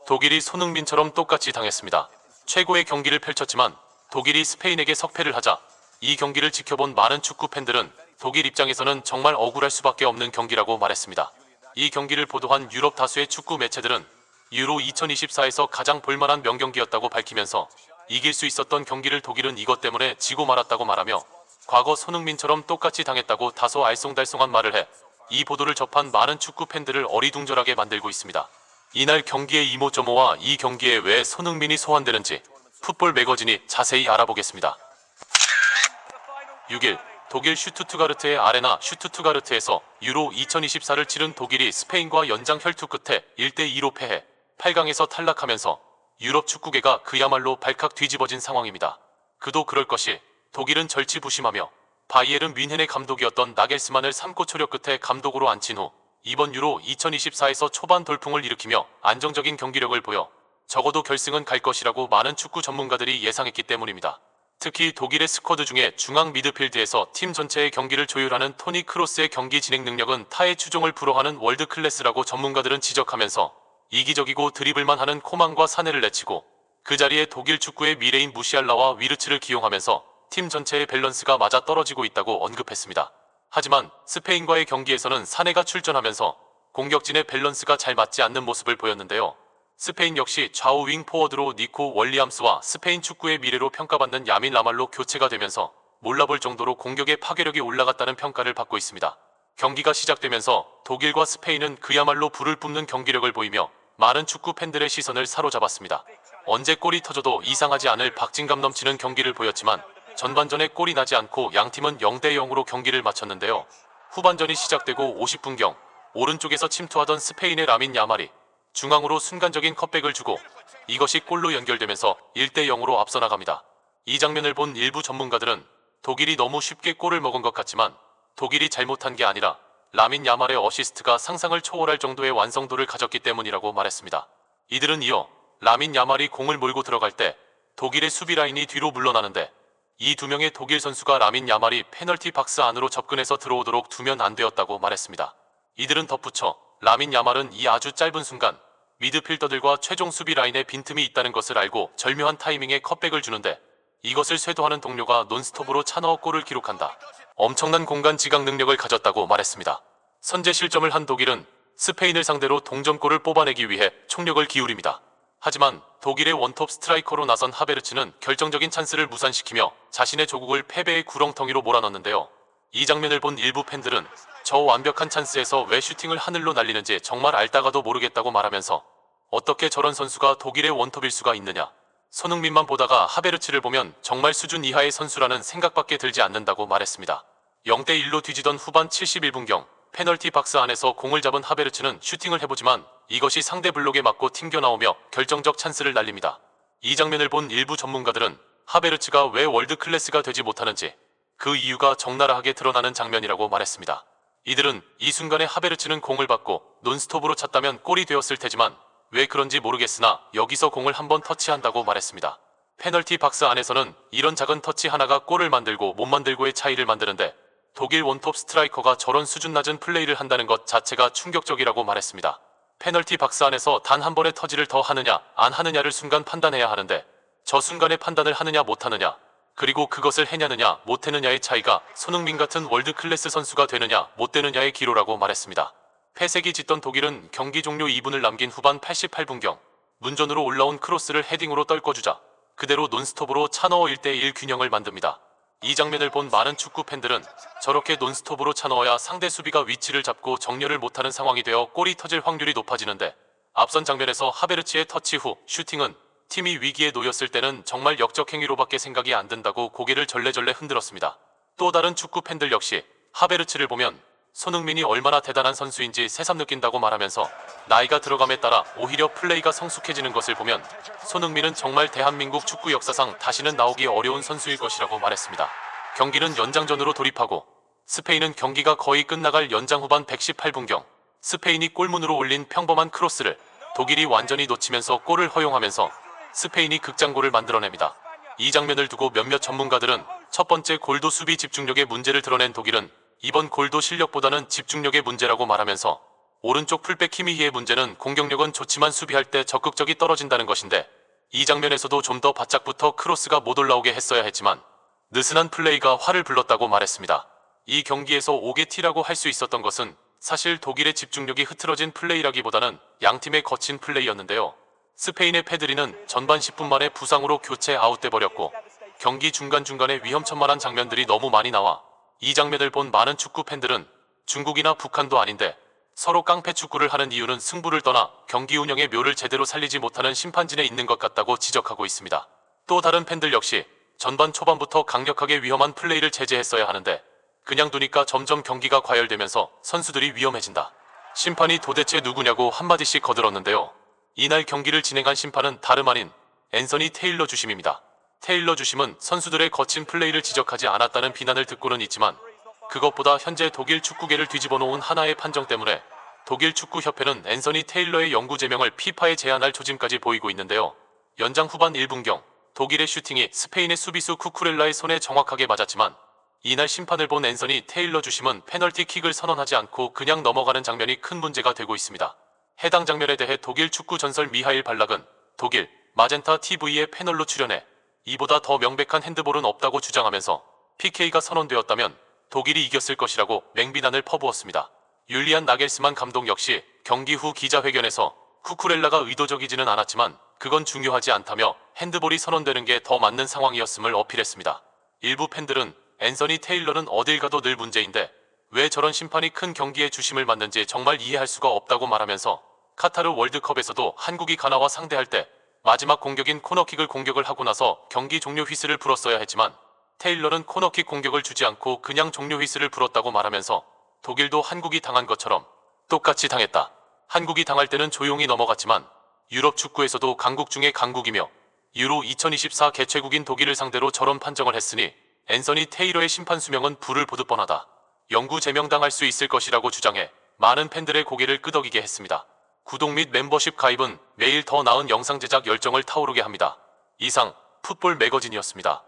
독일이 손흥민처럼 똑같이 당했습니다. 최고의 경기를 펼쳤지만 독일이 스페인에게 석패를 하자 이 경기를 지켜본 많은 축구 팬들은 독일 입장에서는 정말 억울할 수밖에 없는 경기라고 말했습니다. 이 경기를 보도한 유럽 다수의 축구 매체들은 유로 2024에서 가장 볼만한 명경기였다고 밝히면서 이길 수 있었던 경기를 독일은 이것 때문에 지고 말았다고 말하며 과거 손흥민처럼 똑같이 당했다고 다소 알쏭달쏭한 말을 해 이 보도를 접한 많은 축구 팬들을 어리둥절하게 만들고 있습니다. 이날 경기의 이모저모와 이 경기에 왜 손흥민이 소환되는지 풋볼 매거진이 자세히 알아보겠습니다. 6일 독일 슈투트가르트의 아레나 슈투트가르트에서 유로 2024를 치른 독일이 스페인과 연장 혈투 끝에 1대2로 패해 8강에서 탈락하면서 유럽 축구계가 그야말로 발칵 뒤집어진 상황입니다. 그도 그럴 것이 독일은 절치부심하며 바이에른 뮌헨의 감독이었던 나겔스만을 3고 초력 끝에 감독으로 앉힌 후 이번 유로 2024에서 초반 돌풍을 일으키며 안정적인 경기력을 보여 적어도 결승은 갈 것이라고 많은 축구 전문가들이 예상했기 때문입니다. 특히 독일의 스쿼드 중에 중앙 미드필드에서 팀 전체의 경기를 조율하는 토니 크로스의 경기 진행 능력은 타의 추종을 불허하는 월드 클래스라고 전문가들은 지적하면서 이기적이고 드리블만 하는 코만과 사네를 내치고 그 자리에 독일 축구의 미래인 무시알라와 위르츠를 기용하면서 팀 전체의 밸런스가 맞아 떨어지고 있다고 언급했습니다. 하지만 스페인과의 경기에서는 사네가 출전하면서 공격진의 밸런스가 잘 맞지 않는 모습을 보였는데요. 스페인 역시 좌우 윙 포워드로 니코 월리암스와 스페인 축구의 미래로 평가받는 야민 라말로 교체가 되면서 몰라볼 정도로 공격의 파괴력이 올라갔다는 평가를 받고 있습니다. 경기가 시작되면서 독일과 스페인은 그야말로 불을 뿜는 경기력을 보이며 많은 축구 팬들의 시선을 사로잡았습니다. 언제 골이 터져도 이상하지 않을 박진감 넘치는 경기를 보였지만 전반전에 골이 나지 않고 양팀은 0대0으로 경기를 마쳤는데요. 후반전이 시작되고 50분경 오른쪽에서 침투하던 스페인의 라민 야말이 중앙으로 순간적인 컷백을 주고 이것이 골로 연결되면서 1대0으로 앞서 나갑니다. 이 장면을 본 일부 전문가들은 독일이 너무 쉽게 골을 먹은 것 같지만 독일이 잘못한 게 아니라 라민 야말의 어시스트가 상상을 초월할 정도의 완성도를 가졌기 때문이라고 말했습니다. 이들은 이어 라민 야말이 공을 몰고 들어갈 때 독일의 수비 라인이 뒤로 물러나는데 이 두 명의 독일 선수가 라민 야말이 페널티 박스 안으로 접근해서 들어오도록 두면 안 되었다고 말했습니다. 이들은 덧붙여 라민 야말은 이 아주 짧은 순간 미드필더들과 최종 수비 라인에 빈틈이 있다는 것을 알고 절묘한 타이밍에 컷백을 주는데 이것을 쇄도하는 동료가 논스톱으로 차넣어 골을 기록한다. 엄청난 공간 지각 능력을 가졌다고 말했습니다. 선제 실점을 한 독일은 스페인을 상대로 동점골을 뽑아내기 위해 총력을 기울입니다. 하지만 독일의 원톱 스트라이커로 나선 하베르츠는 결정적인 찬스를 무산시키며 자신의 조국을 패배의 구렁텅이로 몰아넣는데요. 이 장면을 본 일부 팬들은 저 완벽한 찬스에서 왜 슈팅을 하늘로 날리는지 정말 알다가도 모르겠다고 말하면서 어떻게 저런 선수가 독일의 원톱일 수가 있느냐. 손흥민만 보다가 하베르츠를 보면 정말 수준 이하의 선수라는 생각밖에 들지 않는다고 말했습니다. 0대1로 뒤지던 후반 71분경 페널티 박스 안에서 공을 잡은 하베르츠는 슈팅을 해보지만 이것이 상대 블록에 맞고 튕겨나오며 결정적 찬스를 날립니다. 이 장면을 본 일부 전문가들은 하베르츠가 왜 월드 클래스가 되지 못하는지 그 이유가 적나라하게 드러나는 장면이라고 말했습니다. 이들은 이 순간에 하베르츠는 공을 받고 논스톱으로 찼다면 골이 되었을 테지만 왜 그런지 모르겠으나 여기서 공을 한번 터치한다고 말했습니다. 페널티 박스 안에서는 이런 작은 터치 하나가 골을 만들고 못 만들고의 차이를 만드는데 독일 원톱 스트라이커가 저런 수준 낮은 플레이를 한다는 것 자체가 충격적이라고 말했습니다. 페널티 박스 안에서 단 한 번의 터치를 더 하느냐 안 하느냐를 순간 판단해야 하는데 저 순간의 판단을 하느냐 못하느냐 그리고 그것을 해냐느냐 못해느냐의 차이가 손흥민 같은 월드 클래스 선수가 되느냐 못 되느냐의 기로라고 말했습니다. 패색이 짙던 독일은 경기 종료 2분을 남긴 후반 88분경 문전으로 올라온 크로스를 헤딩으로 떨궈주자 그대로 논스톱으로 차넣어 1대1 균형을 만듭니다. 이 장면을 본 많은 축구 팬들은 저렇게 논스톱으로 차넣어야 상대 수비가 위치를 잡고 정렬을 못하는 상황이 되어 골이 터질 확률이 높아지는데 앞선 장면에서 하베르츠의 터치 후 슈팅은 팀이 위기에 놓였을 때는 정말 역적 행위로밖에 생각이 안 든다고 고개를 절레절레 흔들었습니다. 또 다른 축구 팬들 역시 하베르츠를 보면 손흥민이 얼마나 대단한 선수인지 새삼 느낀다고 말하면서 나이가 들어감에 따라 오히려 플레이가 성숙해지는 것을 보면 손흥민은 정말 대한민국 축구 역사상 다시는 나오기 어려운 선수일 것이라고 말했습니다. 경기는 연장전으로 돌입하고 스페인은 경기가 거의 끝나갈 연장 후반 118분경 스페인이 골문으로 올린 평범한 크로스를 독일이 완전히 놓치면서 골을 허용하면서 스페인이 극장골을 만들어냅니다. 이 장면을 두고 몇몇 전문가들은 첫 번째 골도 수비 집중력의 문제를 드러낸 독일은 이번 골도 실력보다는 집중력의 문제라고 말하면서 오른쪽 풀백 키미히의 문제는 공격력은 좋지만 수비할 때 적극적이 떨어진다는 것인데, 이 장면에서도 좀 더 바짝부터 크로스가 못 올라오게 했어야 했지만 느슨한 플레이가 화를 불렀다고 말했습니다. 이 경기에서 5개 T라고 할 수 있었던 것은 사실 독일의 집중력이 흐트러진 플레이라기보다는 양팀의 거친 플레이였는데요. 스페인의 페드리는 전반 10분 만에 부상으로 교체 아웃돼 버렸고, 경기 중간중간에 위험천만한 장면들이 너무 많이 나와 이 장면을 본 많은 축구 팬들은 중국이나 북한도 아닌데 서로 깡패 축구를 하는 이유는 승부를 떠나 경기 운영의 묘를 제대로 살리지 못하는 심판진에 있는 것 같다고 지적하고 있습니다. 또 다른 팬들 역시 전반 초반부터 강력하게 위험한 플레이를 제재했어야 하는데 그냥 두니까 점점 경기가 과열되면서 선수들이 위험해진다. 심판이 도대체 누구냐고 한마디씩 거들었는데요. 이날 경기를 진행한 심판은 다름 아닌 앤서니 테일러 주심입니다. 테일러 주심은 선수들의 거친 플레이를 지적하지 않았다는 비난을 듣고는 있지만, 그것보다 현재 독일 축구계를 뒤집어 놓은 하나의 판정 때문에 독일 축구협회는 앤서니 테일러의 영구 제명을 피파에 제안할 조짐까지 보이고 있는데요. 연장 후반 1분경 독일의 슈팅이 스페인의 수비수 쿠쿠렐라의 손에 정확하게 맞았지만, 이날 심판을 본 앤서니 테일러 주심은 페널티킥을 선언하지 않고 그냥 넘어가는 장면이 큰 문제가 되고 있습니다. 해당 장면에 대해 독일 축구 전설 미하일 발락은 독일 마젠타 TV의 패널로 출연해 이보다 더 명백한 핸드볼은 없다고 주장하면서 PK가 선언되었다면 독일이 이겼을 것이라고 맹비난을 퍼부었습니다. 율리안 나겔스만 감독 역시 경기 후 기자회견에서 쿠쿠렐라가 의도적이지는 않았지만 그건 중요하지 않다며 핸드볼이 선언되는 게 더 맞는 상황이었음을 어필했습니다. 일부 팬들은 앤서니 테일러는 어딜 가도 늘 문제인데 왜 저런 심판이 큰 경기에 주심을 맡는지 정말 이해할 수가 없다고 말하면서, 카타르 월드컵에서도 한국이 가나와 상대할 때 마지막 공격인 코너킥을 공격을 하고 나서 경기 종료 휘슬을 불었어야 했지만 테일러는 코너킥 공격을 주지 않고 그냥 종료 휘슬을 불었다고 말하면서 독일도 한국이 당한 것처럼 똑같이 당했다. 한국이 당할 때는 조용히 넘어갔지만 유럽 축구에서도 강국 중에 강국이며 유로 2024 개최국인 독일을 상대로 저런 판정을 했으니 앤서니 테일러의 심판 수명은 불을 보듯 뻔하다. 영구 제명당할 수 있을 것이라고 주장해 많은 팬들의 고개를 끄덕이게 했습니다. 구독 및 멤버십 가입은 매일 더 나은 영상 제작 열정을 타오르게 합니다. 이상 풋볼 매거진이었습니다.